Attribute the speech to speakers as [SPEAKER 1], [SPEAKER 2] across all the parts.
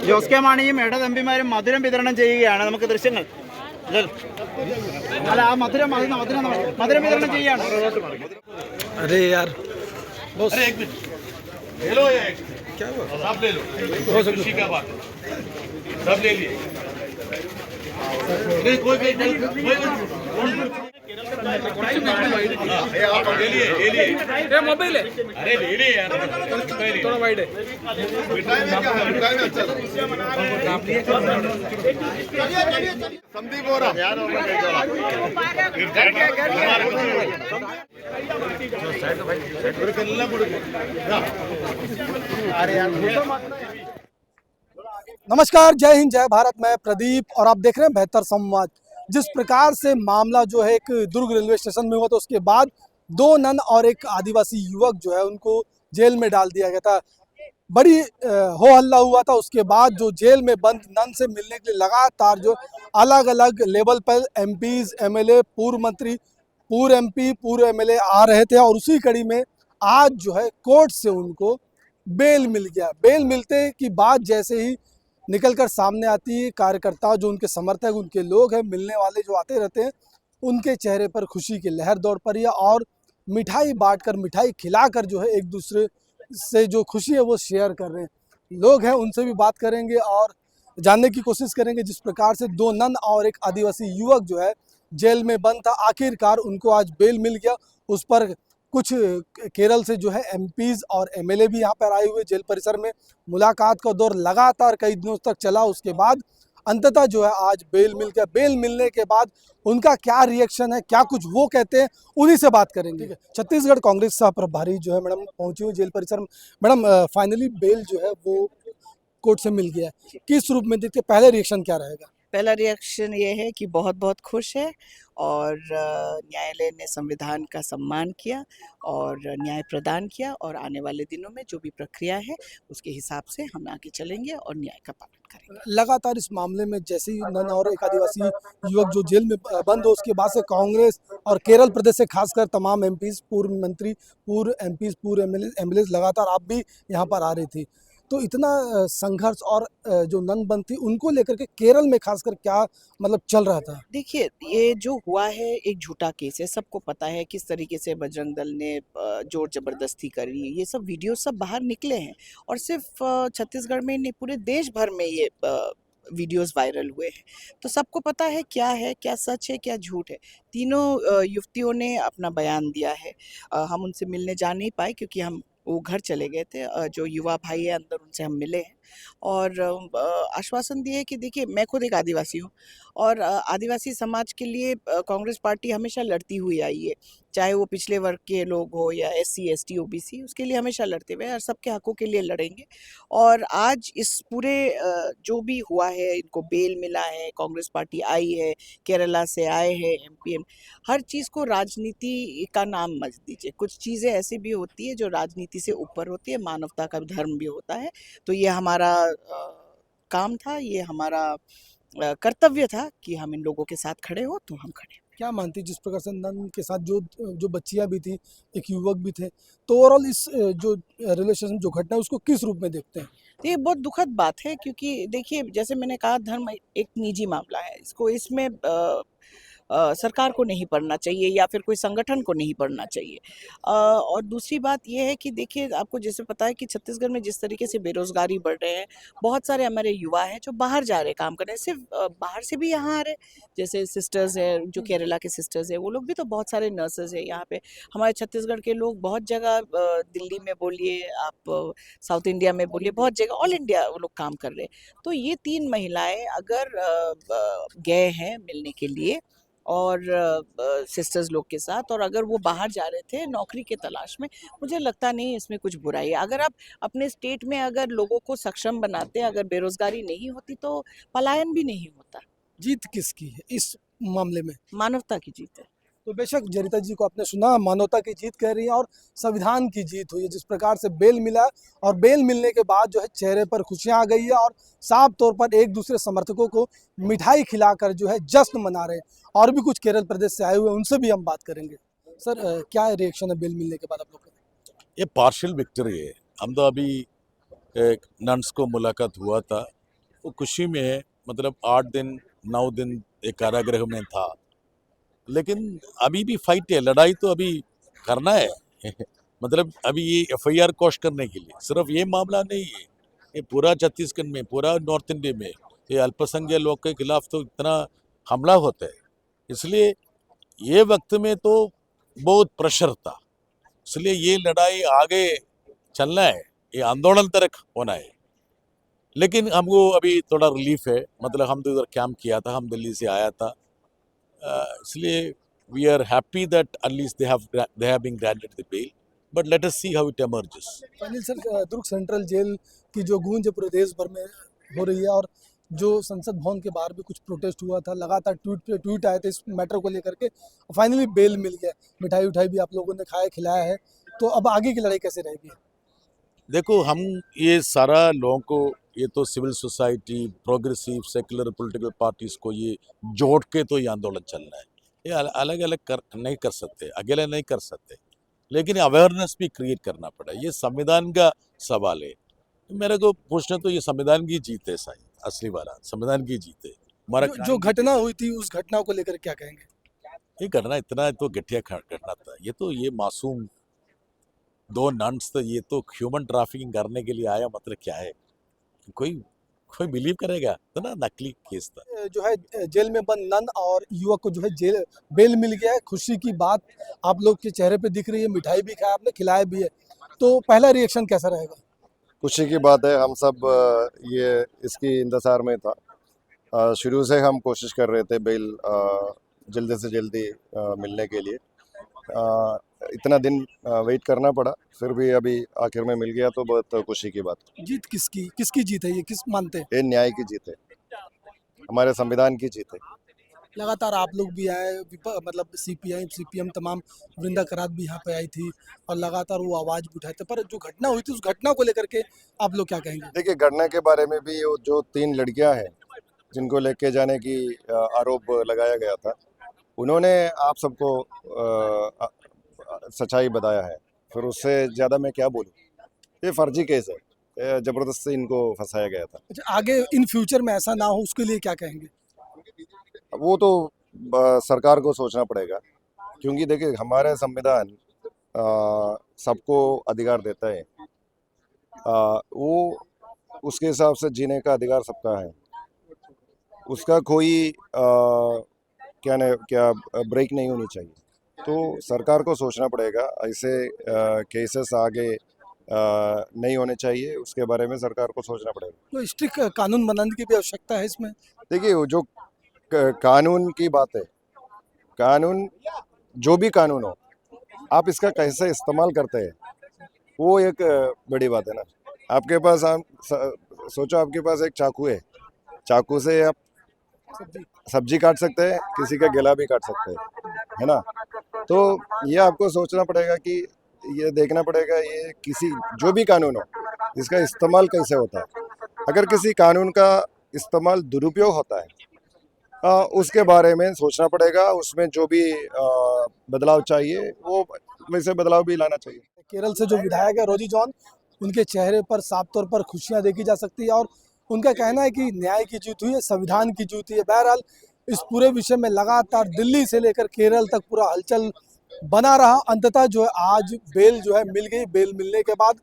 [SPEAKER 1] Jose K മാണിയും ഇടത് എംപിമാരും മധുരം വിതരണം ചെയ്യുകയാണ്. നമുക്ക് ദൃശ്യങ്ങൾ അല്ല ആ മധുരം മധുരം വിതരണം ചെയ്യുകയാണ്.
[SPEAKER 2] अरे यार बॉस
[SPEAKER 3] अरे एक मिनट ले लो ये क्या हुआ सब ले लो खुशी का बात सब ले लिए नहीं कोई आप ले लिए
[SPEAKER 2] ये मोबाइल है
[SPEAKER 3] अरे ले लिए यार
[SPEAKER 2] थोड़ा वाइड है
[SPEAKER 3] संदीप हो रहा
[SPEAKER 4] नमस्कार, जय हिंद, जय भारत। मैं प्रदीप और आप देख रहे हैं बेहतर संवाद। जिस प्रकार से मामला जो है एक दुर्ग रेलवे स्टेशन में हुआ तो उसके बाद 2 नन और एक आदिवासी युवक जो है उनको जेल में डाल दिया गया था। बड़ी हो हल्ला हुआ था। उसके बाद जो जेल में बंद नन से मिलने के लिए लगातार जो अलग अलग लेवल पर एमपीज, एमएलए, पूर्व मंत्री, पूर्व एमपी, पूर्व एमएलए आ रहे थे और उसी कड़ी में आज जो है कोर्ट से उनको बेल मिल गया। बेल मिलते की बात जैसे ही निकलकर सामने आती है, कार्यकर्ता जो उनके समर्थक, उनके लोग हैं, मिलने वाले जो आते रहते हैं, उनके चेहरे पर खुशी की लहर दौड़ पड़ी है और मिठाई बांटकर, मिठाई खिलाकर जो है एक दूसरे से जो खुशी है वो शेयर कर रहे हैं। लोग हैं उनसे भी बात करेंगे और जानने की कोशिश करेंगे जिस प्रकार से 2 नन और एक आदिवासी युवक जो है जेल में बंद था, आखिरकार उनको आज बेल मिल गया। उस पर कुछ केरल से जो है एमपीज और एमएलए भी यहाँ पर आए हुए जेल परिसर में। मुलाकात का दौर लगातार कई दिनों तक चला। उसके बाद अंततः जो है आज बेल मिल गया। बेल मिलने के बाद उनका क्या रिएक्शन है, क्या कुछ वो कहते हैं, उन्हीं से बात करेंगे। छत्तीसगढ़ कांग्रेस सह प्रभारी जो है मैडम पहुंची हुई जेल परिसर में। मैडम फाइनली बेल जो है वो कोर्ट से मिल गया है, किस रूप में देखते, पहले रिएक्शन क्या रहेगा?
[SPEAKER 5] पहला रिएक्शन ये है कि बहुत बहुत खुश है और न्यायालय ने संविधान का सम्मान किया और न्याय प्रदान किया और आने वाले दिनों में जो भी प्रक्रिया है उसके हिसाब से हम आगे चलेंगे और न्याय का पालन करेंगे।
[SPEAKER 4] लगातार इस मामले में जैसे ही नन और एक आदिवासी युवक जो जेल में बंद हो उसके बाद से कांग्रेस और केरल प्रदेश से खासकर तमाम एमपीज, पूर्व मंत्री, पूर्व एमपीज, पूर्व एमएलए लगातार आप भी यहाँ पर आ रही थी, तो इतना संघर्ष और जो नन बंद थी उनको लेकर के केरल में खासकर क्या मतलब चल रहा था? देखिए,
[SPEAKER 5] ये जो हुआ है एक झूठा केस है। सबको पता है किस तरीके से बजरंग दल ने जोर जबरदस्ती करी। ये सब वीडियो सब बाहर निकले हैं और सिर्फ छत्तीसगढ़ में नहीं, पूरे देश भर में ये वीडियोस वायरल हुए हैं। तो सबको पता है क्या सच है, क्या झूठ है। तीनों युवतियों ने अपना बयान दिया है। हम उनसे मिलने जा नहीं पाए क्योंकि हम वो घर चले गए थे। जो युवा भाई है अंदर, उनसे हम मिले हैं और आश्वासन दिए कि देखिए, मैं खुद एक आदिवासी हूँ और आदिवासी समाज के लिए कांग्रेस पार्टी हमेशा लड़ती हुई आई है। चाहे वो पिछले वर्ग के लोग हो या SC, ST, OBC, उसके लिए हमेशा लड़ते हुए और सबके हकों के लिए लड़ेंगे। और आज इस पूरे जो भी हुआ है, इनको बेल मिला है, कांग्रेस पार्टी आई है, केरला से आए हैं MP, हर चीज़ को राजनीति का नाम मत दीजिए। कुछ चीज़ें ऐसी भी होती है जो राजनीति से ऊपर होती है, मानवता का धर्म भी होता है। तो ये हमारा काम था, ये हमारा कर्तव्य था कि हम इन लोगों के साथ खड़े हो, तो हम खड़े।
[SPEAKER 4] क्या मानती जिस प्रकार से नन के साथ जो बच्चियां भी थी, एक युवक भी थे, तो ओवरऑल इस जो रिलेशन जो घटना है उसको किस रूप में देखते हैं?
[SPEAKER 5] ये बहुत दुखद बात है क्योंकि देखिए, जैसे मैंने कहा, धर्म एक निजी मामला है। इसमें सरकार को नहीं पढ़ना चाहिए या फिर कोई संगठन को नहीं पढ़ना चाहिए। और दूसरी बात ये है कि देखिए, आपको जैसे पता है कि छत्तीसगढ़ में जिस तरीके से बेरोजगारी बढ़ रहे हैं, बहुत सारे हमारे युवा हैं जो बाहर जा रहे हैं काम करने। सिर्फ बाहर से भी यहाँ आ रहे, जैसे सिस्टर्स हैं, जो केरला के सिस्टर्स हैं, वो लोग भी तो बहुत सारे नर्सेज हैं यहाँ पे। हमारे छत्तीसगढ़ के लोग बहुत जगह, दिल्ली में बोलिए, आप साउथ इंडिया में बोलिए, बहुत जगह, ऑल इंडिया वो लोग काम कर रहे हैं। तो ये 3 महिलाएं अगर गए हैं मिलने के लिए और सिस्टर्स लोग के साथ, और अगर वो बाहर जा रहे थे नौकरी के तलाश में, मुझे लगता नहीं इसमें कुछ बुराई है। अगर आप अपने स्टेट में अगर लोगों को सक्षम बनाते, अगर बेरोजगारी नहीं होती तो पलायन भी नहीं होता।
[SPEAKER 4] जीत किसकी है इस मामले में?
[SPEAKER 5] मानवता की जीत है।
[SPEAKER 4] तो बेशक जरिता जी को आपने सुना, मानवता की जीत कह रही है और संविधान की जीत हुई है। जिस प्रकार से बेल मिला और बेल मिलने के बाद जो है चेहरे पर खुशियां आ गई है और साफ तौर पर एक दूसरे समर्थकों को मिठाई खिलाकर जो है जश्न मना रहे हैं। और भी कुछ केरल प्रदेश से आए हुए उनसे भी हम बात करेंगे। सर क्या रिएक्शन है बेल मिलने के बाद आप लोग का?
[SPEAKER 6] ये पार्शियल विक्ट्री है। हम तो अभी एक नन्स को मुलाकात हुआ था, वो खुशी में है, मतलब 8 दिन 9 दिन एक कारागृह में था, लेकिन अभी भी फाइट है, लड़ाई तो अभी करना है मतलब अभी ये एफआईआर कोश करने के लिए सिर्फ ये मामला नहीं है, ये पूरा छत्तीसगढ़ में, पूरा नॉर्थ इंडिया में ये अल्पसंख्यक लोग के खिलाफ तो इतना हमला होता है, इसलिए ये वक्त में तो बहुत प्रेशर था, इसलिए ये लड़ाई आगे चलना है, ये आंदोलन तक होना है। लेकिन हमको अभी थोड़ा रिलीफ है, मतलब हम तो इधर कैंप किया था, हम दिल्ली से आया था, इसलिए we are happy that at least they have been granted the bail, but let us see how it emerges.
[SPEAKER 4] Anil sir, Durg central jail की जो गूंज पूरे देश भर में हो रही है और जो संसद भवन के बाहर भी कुछ प्रोटेस्ट हुआ था, लगातार ट्वीट पे ट्वीट आए थे इस मैटर को लेकर के, फाइनली बेल मिल गया, मिठाई उठाई भी आप लोगों ने खाया खिलाया है, तो अब आगे की लड़ाई कैसे रहेगी?
[SPEAKER 6] देखो, हम ये सारा लोगों को, ये तो civil society, progressive secular political parties को ये जोड़ के तो ये आंदोलन चलना है, ये अलग अलग नहीं कर सकते, अकेले नहीं कर सकते, लेकिन अवेयरनेस भी क्रिएट करना पड़ा। ये संविधान का सवाल है, मेरे को पूछना तो ये संविधान की जीत है, सही असली वाला संविधान की जीत है। हमारा
[SPEAKER 4] जो घटना हुई थी उस घटना को लेकर क्या कहेंगे?
[SPEAKER 6] ये घटना इतना तो घटिया घटना था, ये मासूम 2 नन्स, तो ये तो ह्यूमन ट्रैफिकिंग करने के लिए आया, मतलब क्या है, कोई बिलीव करेगा? तो ना नकली केस था।
[SPEAKER 4] जो है जेल में बंद नन और युवक को जो है जेल बेल मिल गया है, खुशी की बात आप लोग के चेहरे पे दिख रही है, मिठाई भी खाया आपने, खिलाया भी है, तो पहला रिएक्शन कैसा रहेगा?
[SPEAKER 7] खुशी की बात है, हम सब ये इसकी इंतज़ार में था, शुरू से हम कोशिश कर रहे थे बेल जल्दी से जल्दी मिलने के लिए, इतना दिन वेट करना पड़ा, फिर भी अभी आखिर में मिल गया तो बहुत खुशी की बात।
[SPEAKER 4] जीत किसकी जीत है? ये किस मानते हैं?
[SPEAKER 7] ये न्याय की जीत है, हमारे संविधान की जीत है।
[SPEAKER 4] लगातार आप लोग भी आए, मतलब सीपीएम तमाम वृंदा करात भी यहाँ पे आई थी और लगातार वो आवाज़ भी उठाए थे, पर जो घटना हुई थी उस घटना को लेकर के आप लोग क्या कहेंगे?
[SPEAKER 7] देखिए, घटना के बारे में भी वो जो 3 लड़कियां हैं जिनको लेके जाने की आरोप लगाया गया था, उन्होंने आप सबको सच्चाई बताया है, फिर उससे ज़्यादा मैं क्या बोलूँ? ये फर्जी केस है, ज़बरदस्ती इनको फंसाया गया था।
[SPEAKER 4] अच्छा, आगे इन फ्यूचर में ऐसा ना हो उसके लिए क्या कहेंगे?
[SPEAKER 7] वो तो सरकार को सोचना पड़ेगा, क्योंकि देखिए हमारा संविधान सबको अधिकार देता है, वो उसके हिसाब से जीने का अधिकार सबका है, उसका कोई क्या ब्रेक नहीं होनी चाहिए, तो सरकार को सोचना पड़ेगा, ऐसे केसेस आगे नहीं होने चाहिए, उसके बारे में सरकार को सोचना पड़ेगा।
[SPEAKER 4] तो स्ट्रिक्ट कानून बनाने की भी आवश्यकता है इसमें?
[SPEAKER 7] देखिए, वो जो कानून की बात है, कानून जो भी कानून हो, आप इसका कैसे इस्तेमाल करते हैं वो एक बड़ी बात है ना। आपके पास सोचो आपके पास एक चाकू है, चाकू से आप सब्जी काट सकते हैं, किसी का गला भी काट सकते हैं, है ना। तो ये आपको सोचना पड़ेगा कि ये देखना पड़ेगा, ये किसी जो भी कानून हो इसका इस्तेमाल कैसे होता है। अगर किसी कानून का इस्तेमाल दुरुपयोग होता है, उसके बारे में सोचना पड़ेगा, उसमें जो भी बदलाव चाहिए वो वैसे बदलाव भी लाना चाहिए।
[SPEAKER 4] केरल से जो विधायक है रोजी जॉन, उनके चेहरे पर साफ तौर पर खुशियां देखी जा सकती है और उनका कहना है कि न्याय की जीत हुई है, संविधान की जीत हुई है। बहरहाल इस पूरे विषय में लगातार दिल्ली से लेकर केरल तक पूरा हलचल बना रहा। अंततः जो है आज बेल जो है मिल गई। बेल मिलने के बाद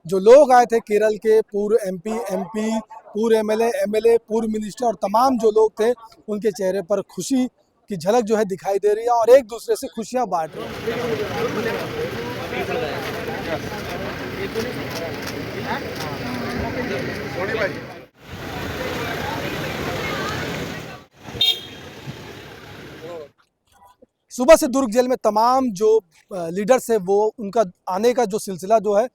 [SPEAKER 4] जो लोग आए थे, केरल के पूर्व एमपी, पूर्व एमएलए, पूर्व मिनिस्टर और तमाम जो लोग थे, उनके चेहरे पर खुशी की झलक जो है दिखाई दे रही है और एक दूसरे से खुशियां बांट रहे हैं। सुबह से दुर्ग जेल में तमाम जो लीडर्स है वो उनका आने का जो सिलसिला जो है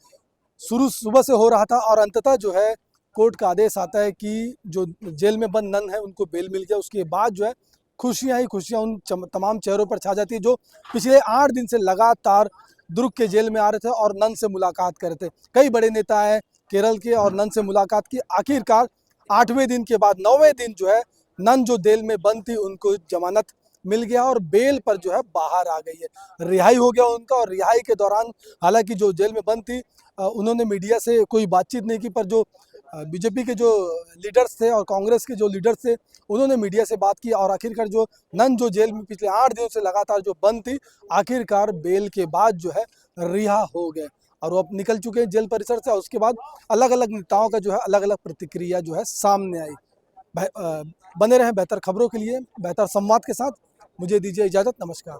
[SPEAKER 4] शुरू सुबह से हो रहा था और अंततः जो है कोर्ट का आदेश आता है कि जो जेल में बंद नन है उनको बेल मिल गया। उसके बाद जो है खुशियां ही खुशियां उन तमाम चेहरों पर छा जाती है जो पिछले 8 दिन से लगातार दुर्ग के जेल में आ रहे थे और नन से मुलाकात कर रहे थे। कई बड़े नेता हैं केरल के और नन से मुलाकात की। आखिरकार 8वें दिन के बाद 9वें दिन जो है नन जो जेल में बंद थी उनको जमानत मिल गया और बेल पर जो है बाहर आ गई है, रिहाई हो गया उनका। और रिहाई के दौरान हालांकि जो जेल में बंद थी उन्होंने मीडिया से कोई बातचीत नहीं की, पर जो बीजेपी के जो लीडर्स थे और कांग्रेस के जो लीडर्स थे उन्होंने मीडिया से बात की और आखिरकार जो नन जो जेल में पिछले 8 दिनों से लगातार जो बंद थी आखिरकार बेल के बाद जो है रिहा हो गए और वो अब निकल चुके हैं जेल परिसर से। और उसके बाद अलग अलग नेताओं का जो है अलग अलग प्रतिक्रिया जो है सामने आई। बने रहें बेहतर खबरों के लिए बेहतर संवाद के साथ। मुझे दीजिए इजाज़त। नमस्कार।